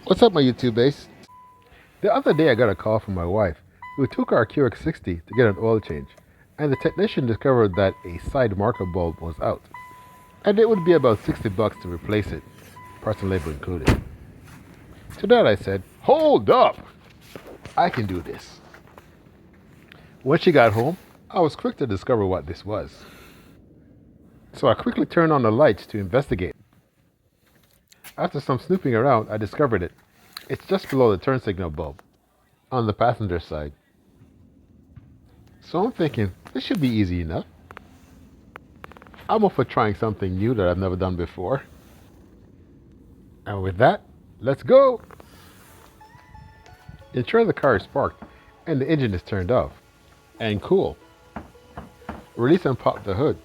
What's up, my YouTube base? The other day I got a call from my wife who took our Qx60 to get an oil change, and the technician discovered that a side marker bulb was out, and it would be about 60 bucks to replace it, parts and labor included. To that I said, "Hold up! I can do this." When she got home, I was quick to discover what this was. So I quickly turned on the lights to investigate. After some snooping around, I discovered it. It's just below the turn signal bulb, on the passenger side. So I'm thinking, this should be easy enough. I'm up for trying something new that I've never done before. And with that, let's go! Ensure the car is parked and the engine is turned off. And cool. Release and pop the hood.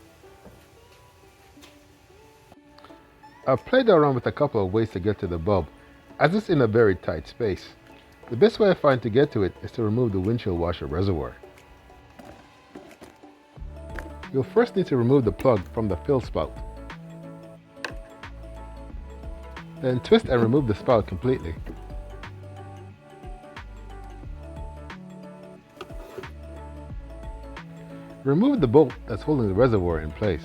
I've played around with a couple of ways to get to the bulb, as it's in a very tight space. The best way I find to get to it is to remove the windshield washer reservoir. You'll first need to remove the plug from the fill spout. Then twist and remove the spout completely. Remove the bolt that's holding the reservoir in place.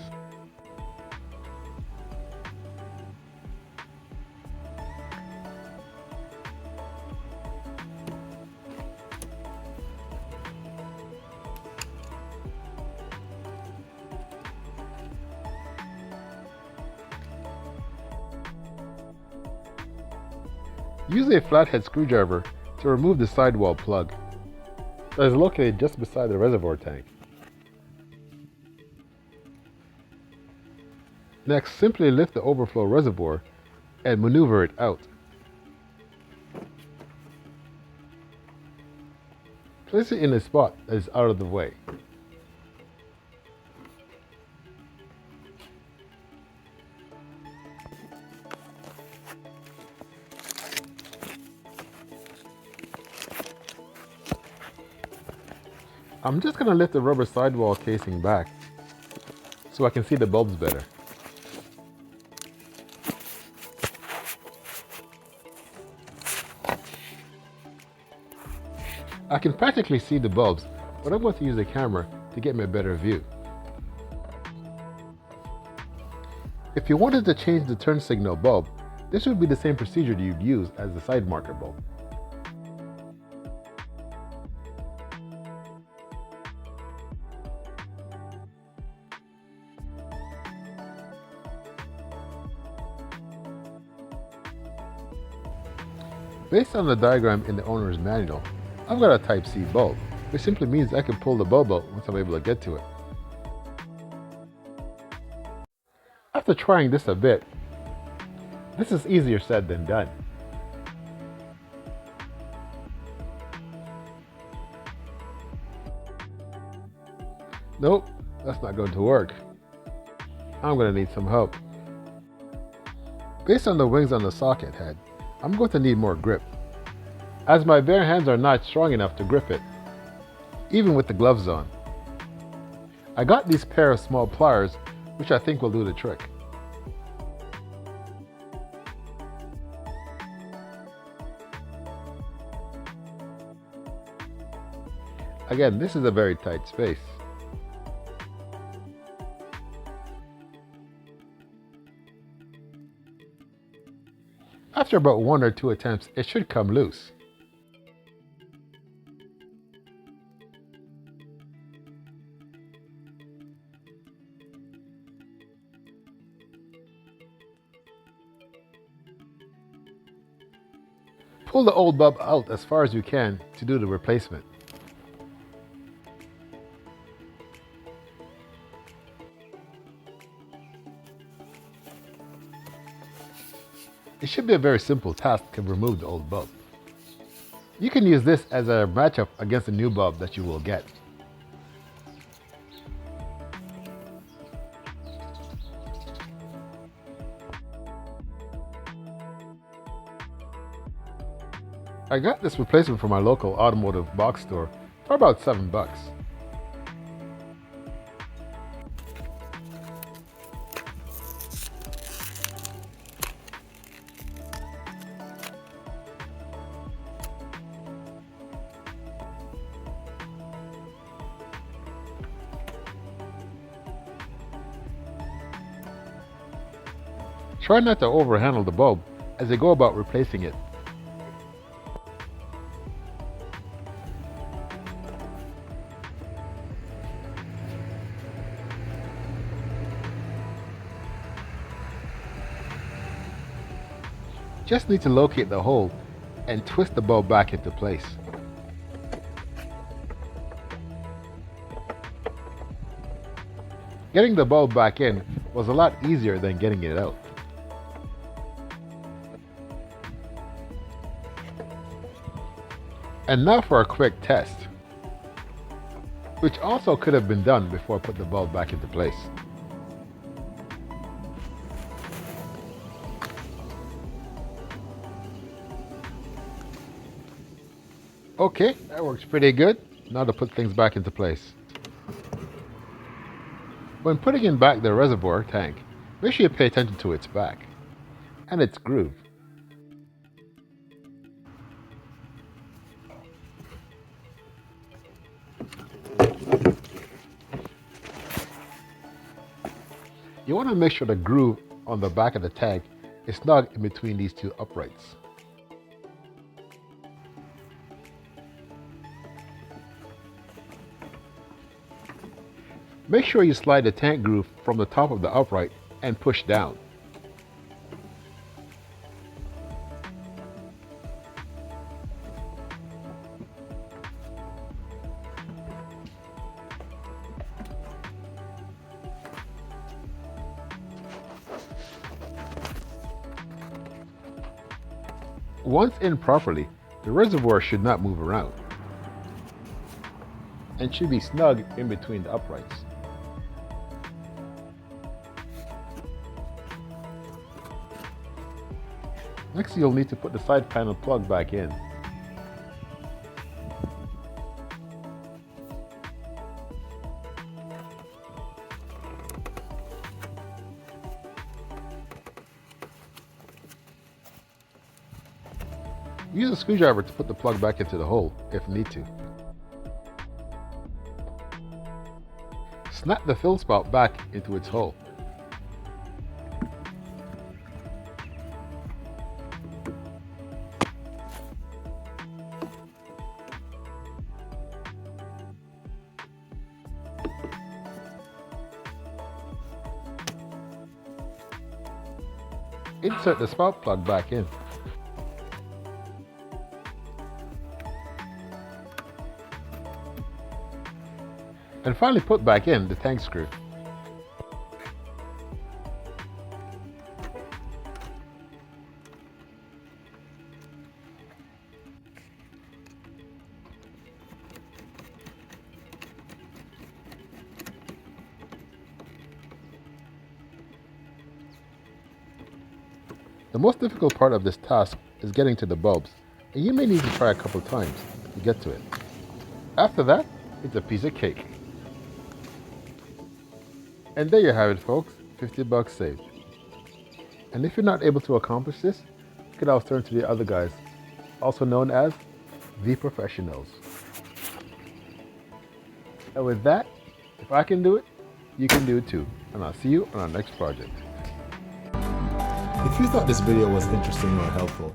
Use a flathead screwdriver to remove the sidewall plug that is located just beside the reservoir tank. Next, simply lift the overflow reservoir and maneuver it out. Place it in a spot that is out of the way. I'm just going to lift the rubber sidewall casing back so I can see the bulbs better. I can practically see the bulbs, but I'm going to use the camera to get me a better view. If you wanted to change the turn signal bulb, this would be the same procedure you'd use as the side marker bulb. Based on the diagram in the owner's manual, I've got a Type C bulb, which simply means I can pull the bulb out once I'm able to get to it. After trying this a bit, this is easier said than done. Nope, that's not going to work. I'm going to need some help. Based on the wings on the socket head, I'm going to need more grip, as my bare hands are not strong enough to grip it, even with the gloves on. I got these pair of small pliers, which I think will do the trick. Again, this is a very tight space. After about 1 or 2 attempts, it should come loose. Pull the old bulb out as far as you can to do the replacement. It should be a very simple task to remove the old bulb. You can use this as a matchup against the new bulb that you will get. I got this replacement from my local automotive box store for about $7. Try not to overhandle the bulb as you go about replacing it. Just need to locate the hole and twist the bulb back into place. Getting the bulb back in was a lot easier than getting it out. And now for a quick test, which also could have been done before I put the bulb back into place. Okay, that works pretty good. Now to put things back into place. When putting in back the reservoir tank, make sure you pay attention to its back and its groove. You want to make sure the groove on the back of the tank is snug in between these two uprights. Make sure you slide the tank groove from the top of the upright and push down. Once in properly, the reservoir should not move around and should be snug in between the uprights. Next, you'll need to put the side panel plug back in. Use a screwdriver to put the plug back into the hole if need to. Snap the fill spout back into its hole. Insert the spout plug back in. And finally put back in the tank screw. The most difficult part of this task is getting to the bulbs, and you may need to try a couple times to get to it. After that, it's a piece of cake. And there you have it, folks, 50 bucks saved. And if you're not able to accomplish this, you can always turn to the other guys, also known as the professionals. And with that, if I can do it, you can do it too. And I'll see you on our next project. If you thought this video was interesting or helpful,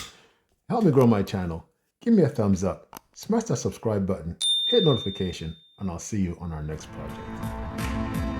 help me grow my channel. Give me a thumbs up, smash that subscribe button, hit notification, and I'll see you on our next project.